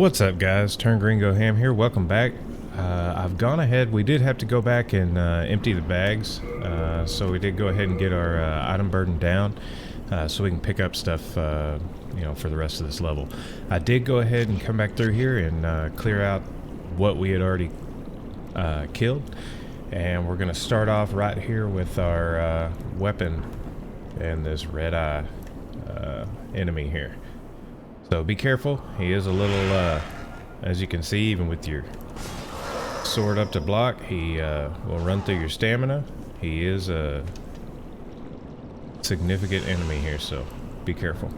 What's up, guys? Turn Gringo Ham here. Welcome back. I've gone ahead. We did have to go back and empty the bags, so we did go ahead and get our item burden down, so we can pick up stuff, for the rest of this level. I did go ahead and come back through here and clear out what we had already killed, and we're going to start off right here with our weapon and this red eye enemy here. So be careful. He is a little, as you can see, even with your sword up to block, he will run through your stamina. He is a significant enemy here, so be careful.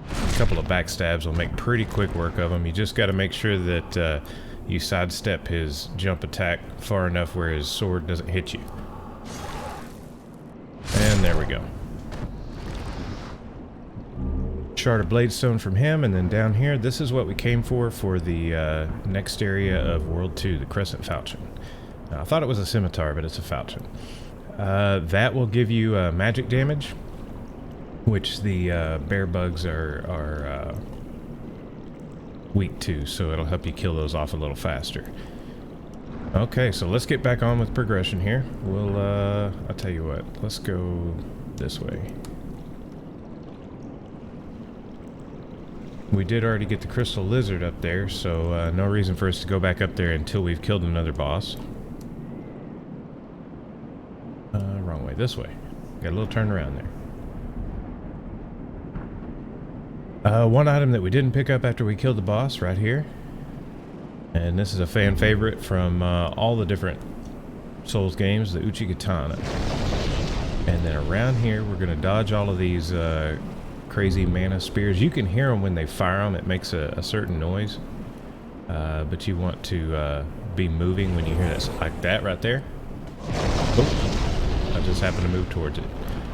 A couple of backstabs will make pretty quick work of him. You just got to make sure that you sidestep his jump attack far enough where his sword doesn't hit you. And there we go. Shard of Bladestone from him, and then down here, this is what we came for the next area of World 2, the Crescent Fountain. I thought it was a scimitar, but it's a fountain. That will give you magic damage, which the bear bugs are weak to, so it'll help you kill those off a little faster. Okay, so let's get back on with progression here. We'll, I'll tell you what, let's go this way. We did already get the crystal lizard up there, so no reason for us to go back up there until we've killed another boss. Wrong way, this way. Got a little turnaround there. One item that we didn't pick up after we killed the boss, right here. And this is a fan favorite from all the different Souls games, the Uchi Katana. And then around here, we're going to dodge all of these crazy mana spears. You can hear them when they fire them. It makes a certain noise, but you want to be moving when you hear that, like that right there. Oh, I just happened to move towards it.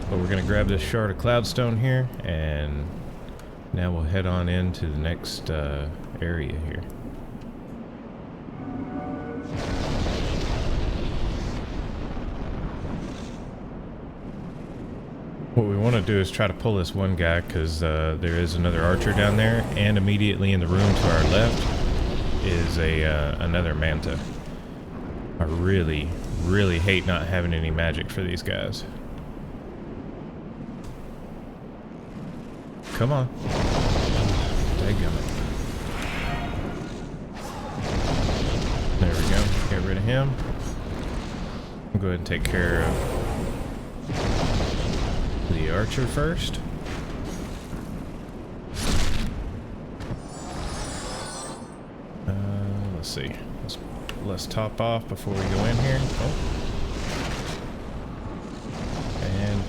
But we're going to grab this shard of cloudstone here, and now we'll head on into the next area here. What we want to do is try to pull this one guy, because there is another archer down there, and immediately in the room to our left is another manta. I really, really hate not having any magic for these guys. Come on. Dadgummit. There we go. Get rid of him. I'll go ahead and take care of the archer first. Let's see. Let's top off before we go in here. Oh. And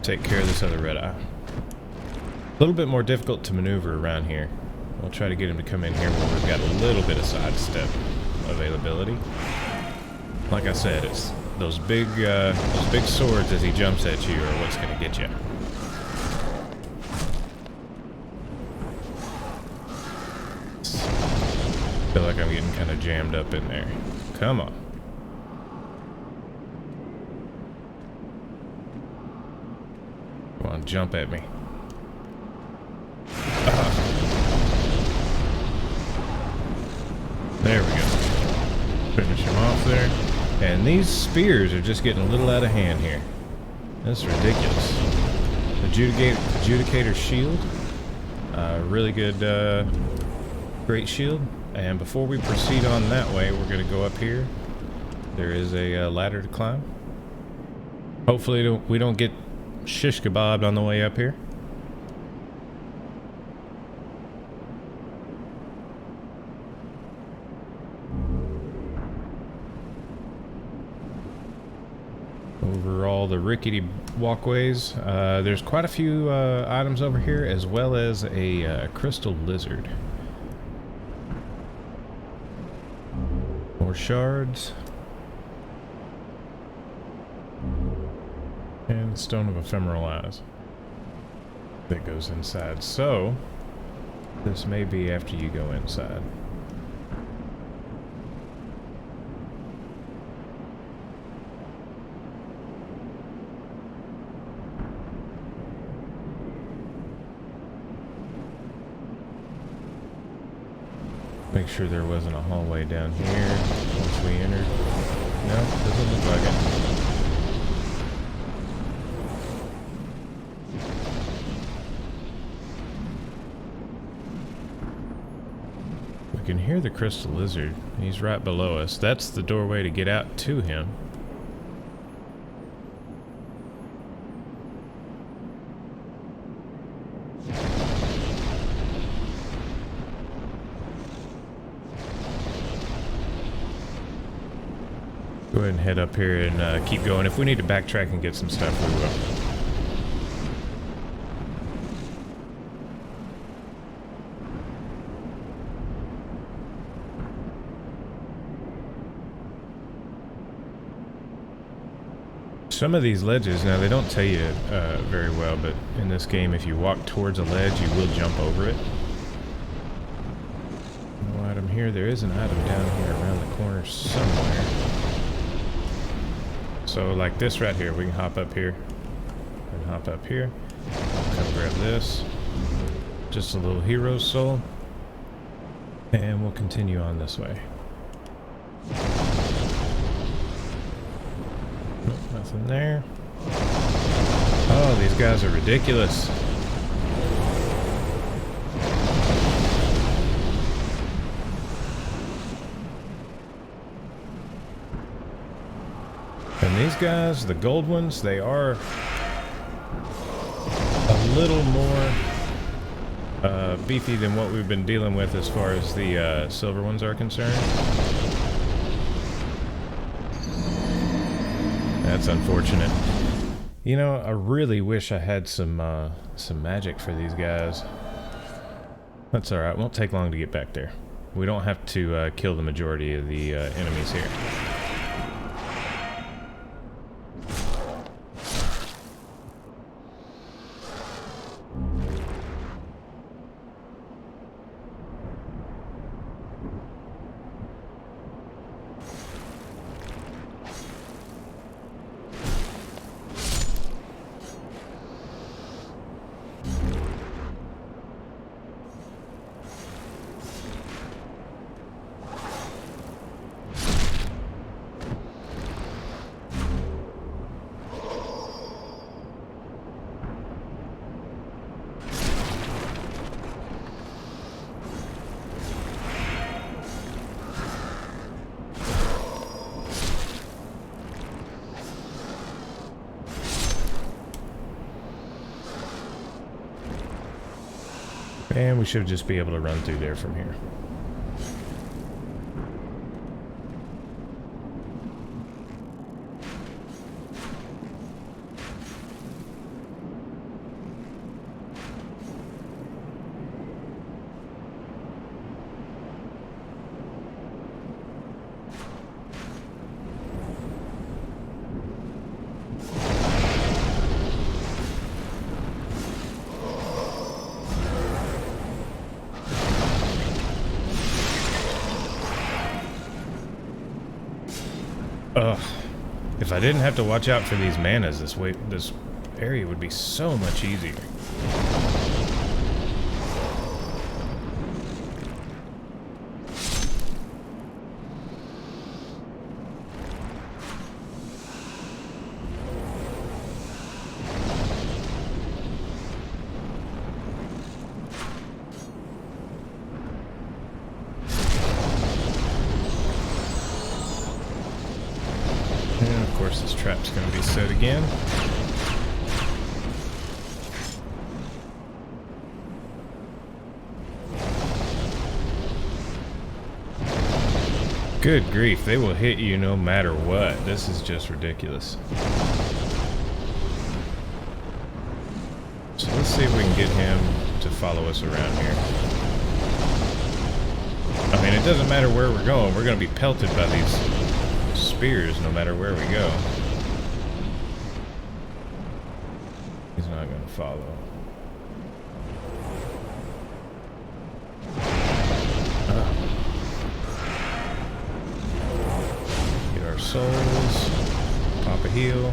take care of this other red eye. A little bit more difficult to maneuver around here. We'll try to get him to come in here where we've got a little bit of sidestep availability. Like I said, it's those big swords as he jumps at you are what's going to get you. Feel like I'm getting kind of jammed up in there. Come on. Come on, jump at me. There we go. Finish him off there. And these spears are just getting a little out of hand here. That's ridiculous. Adjudicator Shield. Really good, great shield. And before we proceed on that way, we're going to go up here. There is a ladder to climb. Hopefully we don't get shish kebabbed on the way up here. Over all the rickety walkways. There's quite a few items over here, as well as a crystal lizard. More shards. And Stone of Ephemeral Eyes. That goes inside. So, this may be after you go inside. Make sure there wasn't a hallway down here once we entered. No, doesn't look like it. We can hear the crystal lizard. He's right below us. That's the doorway to get out to him. Go ahead and head up here and keep going. If we need to backtrack and get some stuff, we will. Some of these ledges, now they don't tell you very well, but in this game, if you walk towards a ledge, you will jump over it. No item here. There is an item down here around the corner somewhere. So like this right here, we can hop up here and hop up here. Come grab this. Just a little hero soul. And we'll continue on this way. Nope, nothing there. Oh, these guys are ridiculous. And these guys, the gold ones, they are a little more beefy than what we've been dealing with as far as the silver ones are concerned. That's unfortunate. You know, I really wish I had some magic for these guys. That's alright, won't take long to get back there. We don't have to kill the majority of the enemies here. And we should just be able to run through there from here. Ugh. If I didn't have to watch out for these manas, this area would be so much easier. This trap's going to be set again. Good grief, they will hit you no matter what. This is just ridiculous. So let's see if we can get him to follow us around here. I mean, it doesn't matter where we're going. We're going to be pelted by these spears no matter where we go. He's not going to follow. Get our souls. Pop a heal.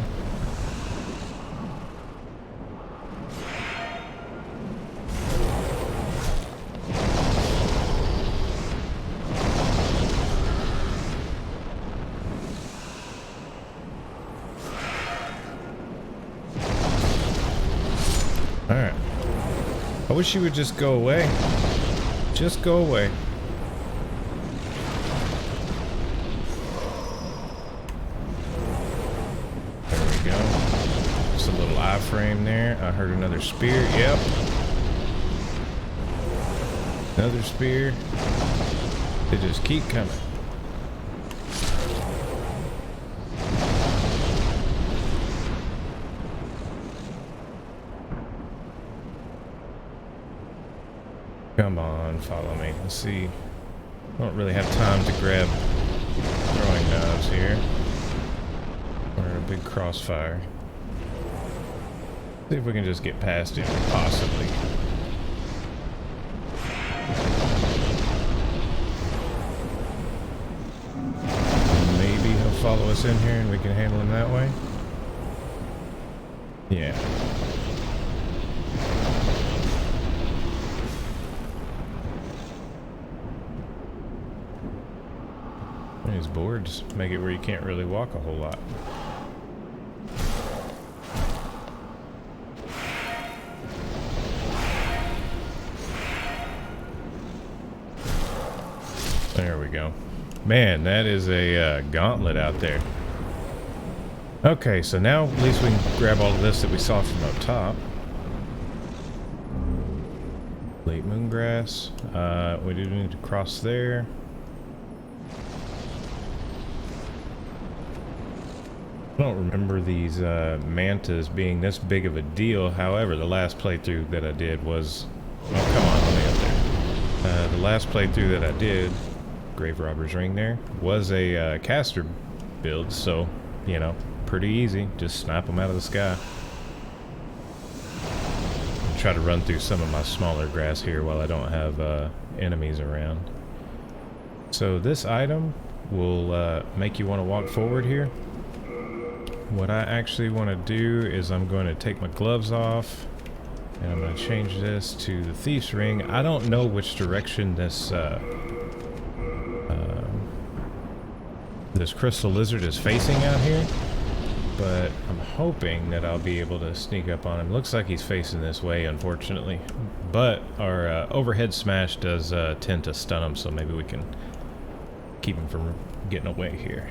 Alright. I wish you would just go away. Just go away. There we go. Just a little iframe there. I heard another spear. Yep. Another spear. They just keep coming. Come on, follow me. Let's see. I don't really have time to grab throwing knives here. We're in a big crossfire. See if we can just get past him, possibly. Maybe he'll follow us in here and we can handle him that way. Yeah. These boards make it where you can't really walk a whole lot. There we go. Man, that is a gauntlet out there. Okay, so now at least we can grab all of this that we saw from up top. Late moongrass. We do need to cross there. I don't remember these mantas being this big of a deal. However, the last playthrough that I did was... Oh, come on, let me up there. The last playthrough that I did, Regenerators Ring there, was a caster build, so, you know, pretty easy. Just snap them out of the sky. I'll try to run through some of my smaller grass here while I don't have enemies around. So this item will make you want to walk forward here. What I actually want to do is I'm going to take my gloves off and I'm going to change this to the Thief's Ring. I don't know which direction this this crystal lizard is facing out here, but I'm hoping that I'll be able to sneak up on him. Looks like he's facing this way, unfortunately, but our overhead smash does tend to stun him, so maybe we can keep him from getting away here.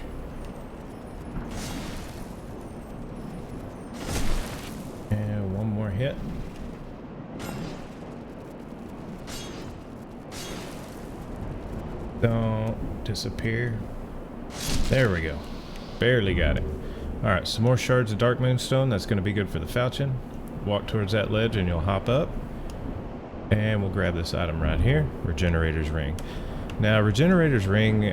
And one more hit. Don't disappear. There we go. Barely got it. Alright, some more shards of Dark Moonstone. That's going to be good for the falchion. Walk towards that ledge and you'll hop up. And we'll grab this item right here. Regenerators Ring. Now, Regenerators Ring,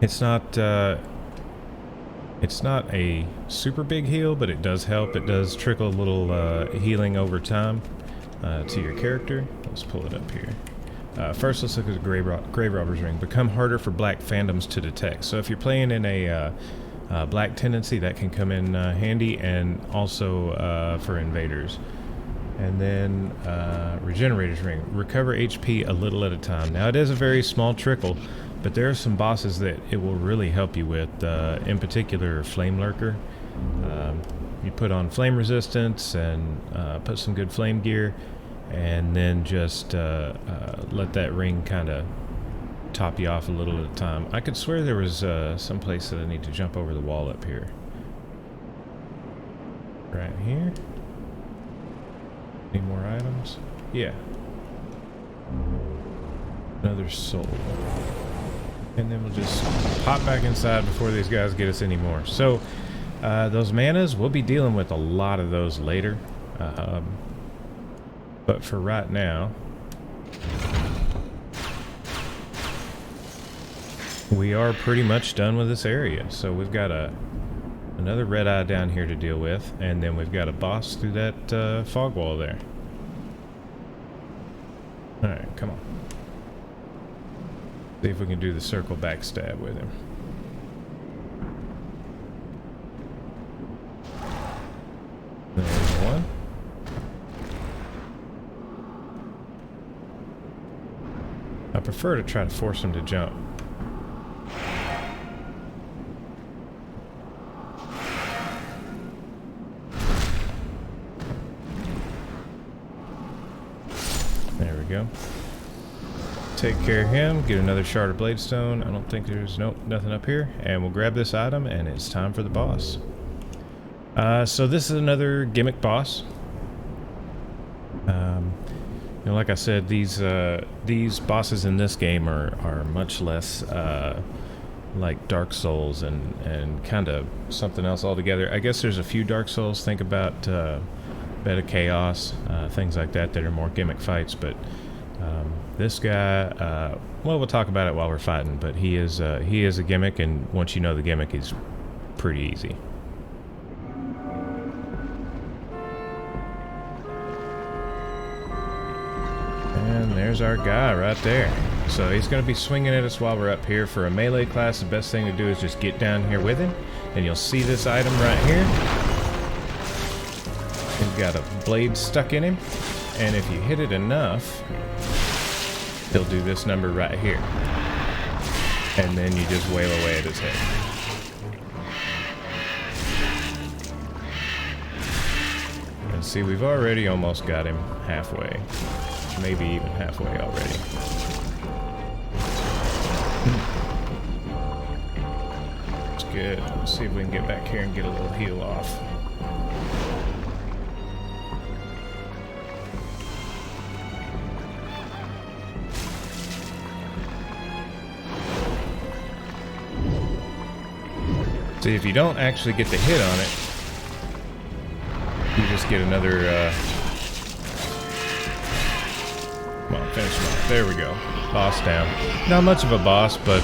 it's not a super big heal, but it does help. It does trickle a little healing over time to your character. Let's pull it up here. First, let's look at the Grave Robber's Ring. Become harder for black phantoms to detect. So if you're playing in a black tendency, that can come in handy, and also for invaders. And then Regenerator's Ring. Recover HP a little at a time. Now, it is a very small trickle, but there are some bosses that it will really help you with. In particular, Flame Lurker. You put on flame resistance and put some good flame gear, and then just let that ring kind of top you off a little at a time. I could swear there was some place that I need to jump over the wall up here. Right here. Any more items? Yeah. Another soul. And then we'll just pop back inside before these guys get us any more. So, those manas, we'll be dealing with a lot of those later. But for right now, we are pretty much done with this area. So we've got another red eye down here to deal with, and then we've got a boss through that fog wall there. Alright, come on. See if we can do the circle backstab with him. There's one. I prefer to try to force him to jump. go. Take care of him, get another shard of bladestone. I don't think there's, nope, nothing up here. And we'll grab this item, and it's time for the boss. So this is another gimmick boss. You know, like I said, these bosses in this game are much less like Dark Souls and kind of something else altogether. I guess there's a few Dark Souls. Think about Bed of Chaos, things like that are more gimmick fights. But this guy, well, we'll talk about it while we're fighting. But he is a gimmick, and once you know the gimmick, he's pretty easy. And there's our guy right there. So he's going to be swinging at us while we're up here. For a melee class, the best thing to do is just get down here with him. And you'll see this item right here. He's got a blade stuck in him. And if you hit it enough, he'll do this number right here. And then you just wail away at his head. And see, we've already almost got him halfway. Maybe even halfway already. It's good. Let's see if we can get back here and get a little heal off. See, if you don't actually get the hit on it, you just get another come on, finish him off. There we go. Boss down. Not much of a boss, but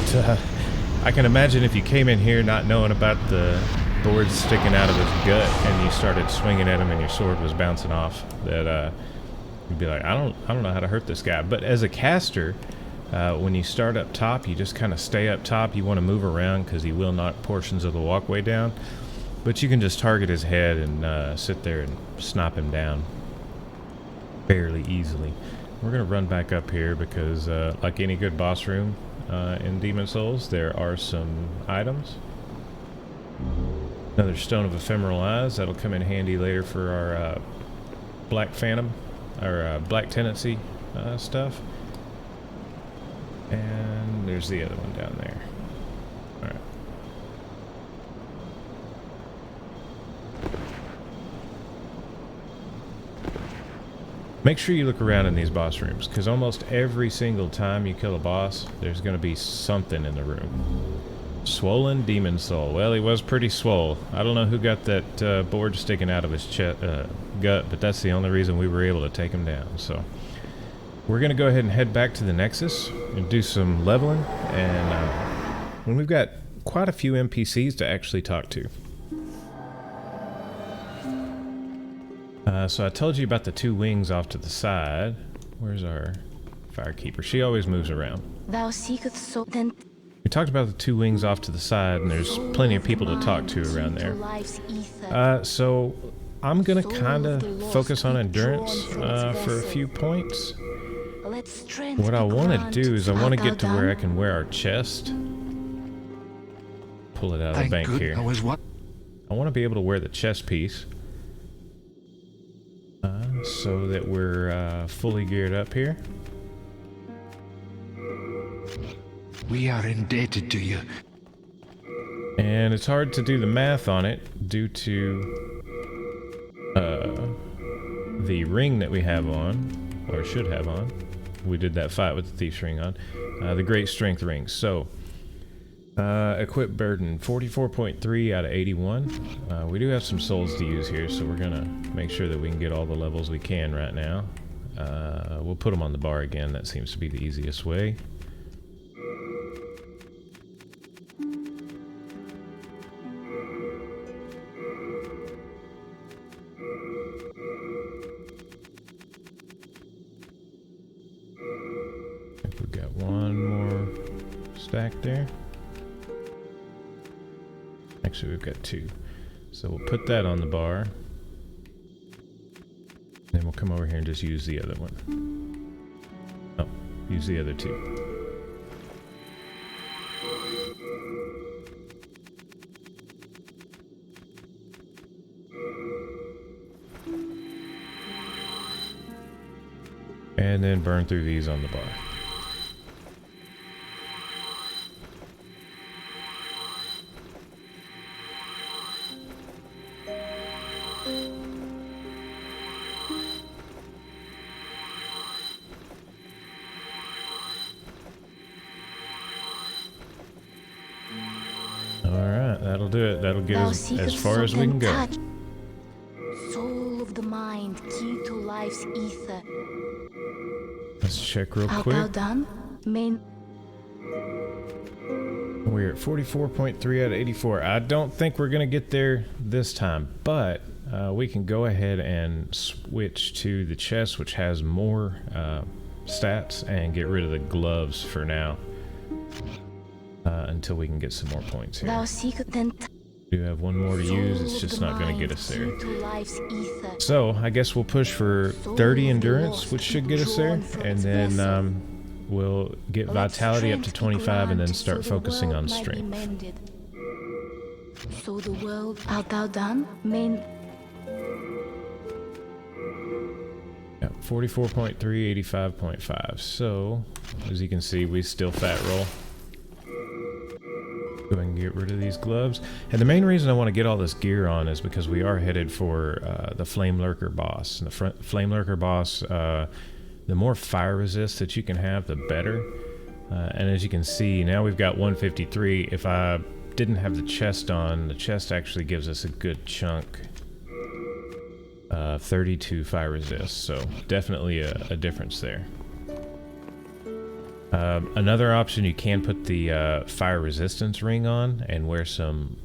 I can imagine if you came in here not knowing about the board sticking out of his gut and you started swinging at him and your sword was bouncing off, that you'd be like, I don't know how to hurt this guy. But as a caster, when you start up top, you just kind of stay up top. You want to move around because he will knock portions of the walkway down. But you can just target his head and sit there and snap him down fairly easily. We're going to run back up here because, like any good boss room in Demon Souls, there are some items. Another Stone of Ephemeral Eyes. That'll come in handy later for our Black Phantom, or Black Tendency stuff. And there's the other one down there. Alright. Make sure you look around in these boss rooms, because almost every single time you kill a boss, there's going to be something in the room. Swollen Demon Soul. Well, he was pretty swole. I don't know who got that board sticking out of his gut, but that's the only reason we were able to take him down. So we're going to go ahead and head back to the Nexus and do some leveling. And we've got quite a few NPCs to actually talk to. So I told you about the two wings off to the side. Where's our Firekeeper? She always moves around. We talked about the two wings off to the side, and there's plenty of people to talk to around there. So I'm going to kind of focus on endurance for a few points. What I want to do is I want to get to where I can wear our chest. Pull it out of the bank here. I want to be able to wear the chest piece. So that we're fully geared up here. We are indebted to you. And it's hard to do the math on it due to the ring that we have on, or should have on. We did that fight with the Thief's Ring on. The Great Strength Ring. So, equip burden, 44.3 out of 81. We do have some souls to use here, so we're going to make sure that we can get all the levels we can right now. We'll put them on the bar again. That seems to be the easiest way. I think we've got one more stack there. Actually, we've got two. So we'll put that on the bar. Then we'll come over here and just use the other one. Oh, use the other two. And then burn through these on the bar. Alright, that'll do it. That'll get us as far as we can go. Soul of the mind, key to life's ether. Let's check real How quick. done? Main. We're at 44.3 out of 84. I don't think we're going to get there this time, but we can go ahead and switch to the chest, which has more stats, and get rid of the gloves for now until we can get some more points here. Thou seekest then. We do have one more to use. It's just not going to get us there. So I guess we'll push for 30 endurance, which should get us there, and then we'll get vitality up to 25 and then start focusing on strength. So the world art thou done? Yeah, 44.3, 85.5. So as you can see, we still fat roll. Go ahead and get rid of these gloves. And the main reason I want to get all this gear on is because we are headed for the Flame Lurker boss. And the Flame Lurker boss, the more fire resist that you can have, the better. And as you can see, now we've got 153. If I didn't have the chest on, the chest actually gives us a good chunk. 32 fire resist, so definitely a difference there. Another option, you can put the fire resistance ring on and wear some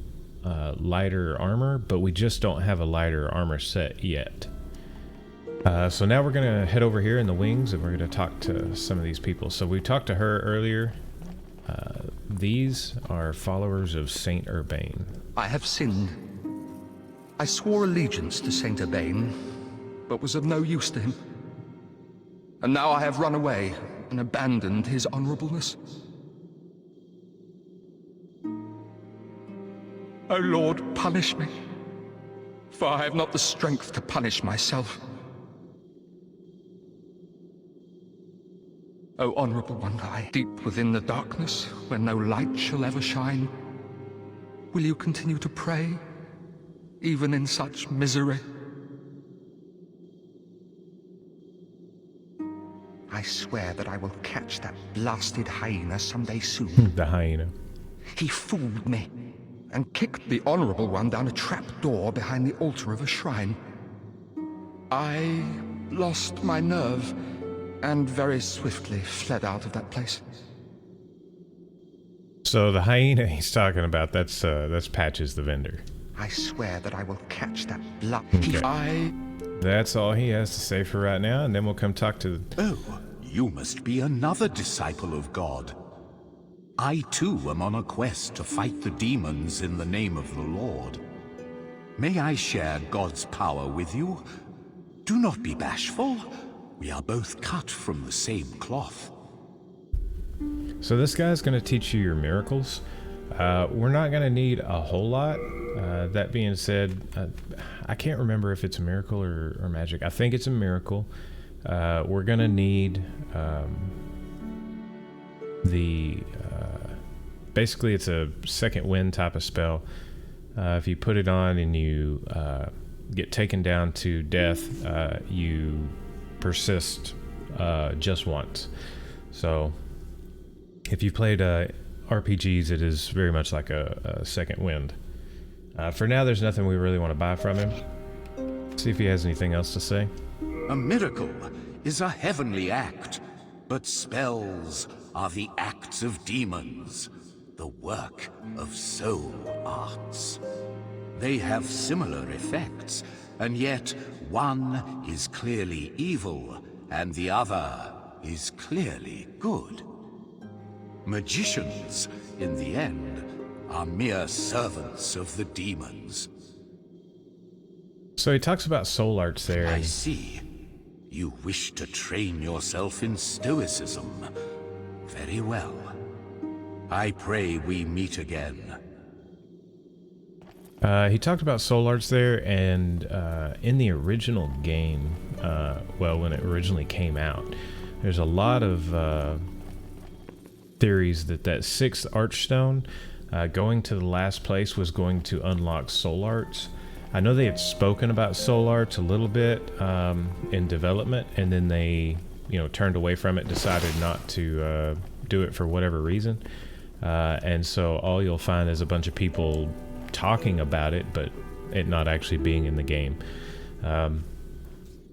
lighter armor, but we just don't have a lighter armor set yet. So now we're going to head over here in the wings and we're going to talk to some of these people. So we talked to her earlier. These are followers of Saint Urbain. I have sinned. I swore allegiance to Saint Urbain, but was of no use to him. And now I have run away and abandoned his honorableness. O Lord, punish me, for I have not the strength to punish myself. O honorable one, I, deep within the darkness, where no light shall ever shine, will you continue to pray, even in such misery? I swear that I will catch that blasted hyena someday soon. The hyena. He fooled me and kicked the honorable one down a trap door behind the altar of a shrine. I lost my nerve and very swiftly fled out of that place. So the hyena he's talking about, that's Patches the vendor. I swear that I will catch that blood. Okay. That's all he has to say for right now, and then we'll come talk to the... Oh, you must be another disciple of God. I too am on a quest to fight the demons in the name of the Lord. May I share God's power with you? Do not be bashful. We are both cut from the same cloth. So this guy's going to teach you your miracles. We're not going to need a whole lot. That being said, I can't remember if it's a miracle or magic. I think it's a miracle. We're going to need basically it's a second wind type of spell. If you put it on and you get taken down to death, you persist just once. So if you played RPGs, it is very much like a second wind. For now, there's nothing we really want to buy from him. See if he has anything else to say. A miracle is a heavenly act, but spells are the acts of demons, the work of soul arts. They have similar effects, and yet one is clearly evil, and the other is clearly good. Magicians, in the end, are mere servants of the demons. So he talks about soul arts there. I see. You wish to train yourself in stoicism. Very well. I pray we meet again. He talked about soul arts there, and in the original game, well, when it originally came out, there's a lot of theories that that 6th Archstone going to the last place was going to unlock Soul Arts. I know they had spoken about Soul Arts a little bit in development, and then they, you know, turned away from it, decided not to do it for whatever reason. And so all you'll find is a bunch of people talking about it, but it not actually being in the game.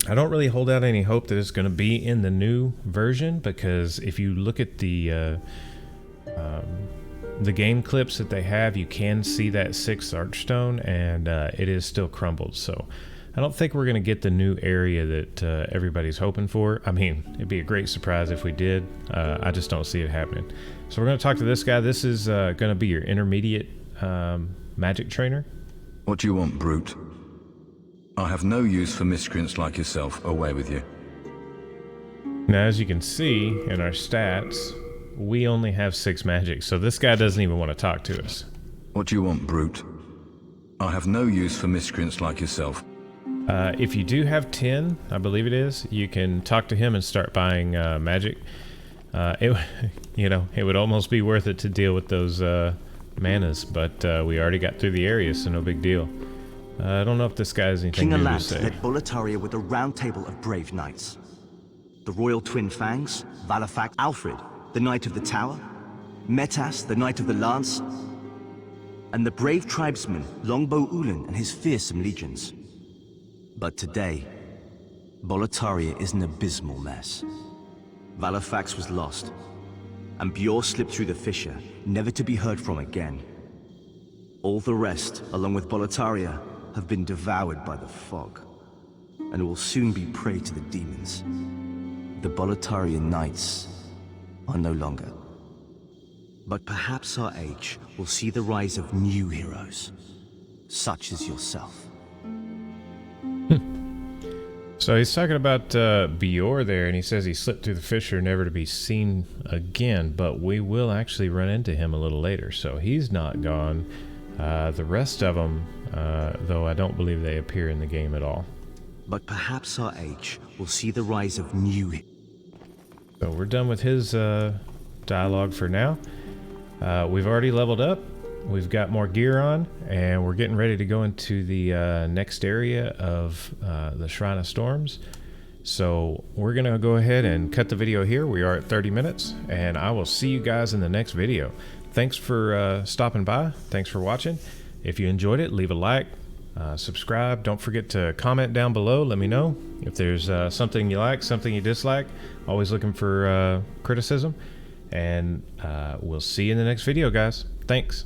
I don't really hold out any hope that it's going to be in the new version, because if you look at the game clips that they have, you can see that 6th Archstone, and it is still crumbled. So I don't think we're going to get the new area that everybody's hoping for. I mean, it'd be a great surprise if we did. I just don't see it happening. So we're going to talk to this guy. This is going to be your intermediate magic trainer. What do you want, brute? I have no use for miscreants like yourself. Away with you. Now, as you can see in our stats, we only have 6 magic, so this guy doesn't even want to talk to us. What do you want, brute? I have no use for miscreants like yourself. If you do have 10, I believe it is, you can talk to him and start buying magic. You know, it would almost be worth it to deal with those manas, but we already got through the area, so no big deal. I don't know if this guy has anything King new to Allant say. led Boletaria with a round table of brave knights. The Royal Twin Fangs, Valafax, Alfred, the Knight of the Tower, Metas, the Knight of the Lance, and the brave tribesman Longbow Ulan and his fearsome legions. But today, Boletaria is an abysmal mess. Valafax was lost, and Bjor slipped through the fissure, never to be heard from again. All the rest, along with Boletaria, have been devoured by the fog, and will soon be prey to the demons. The Boletarian Knights are no longer. But perhaps our age will see the rise of new heroes, such as yourself. So he's talking about Bjor there, and he says he slipped through the fissure, never to be seen again, but we will actually run into him a little later, so he's not gone. The rest of them, though I don't believe they appear in the game at all. But perhaps our age will see the rise of new... So we're done with his dialogue for now. We've already leveled up. We've got more gear on, and we're getting ready to go into the next area of the Shrine of Storms. So we're going to go ahead and cut the video here. We are at 30 minutes, and I will see you guys in the next video. Thanks for stopping by. Thanks for watching. If you enjoyed it, leave a like, subscribe. Don't forget to comment down below. Let me know if there's something you like, something you dislike. Always looking for criticism. And we'll see you in the next video, guys. Thanks.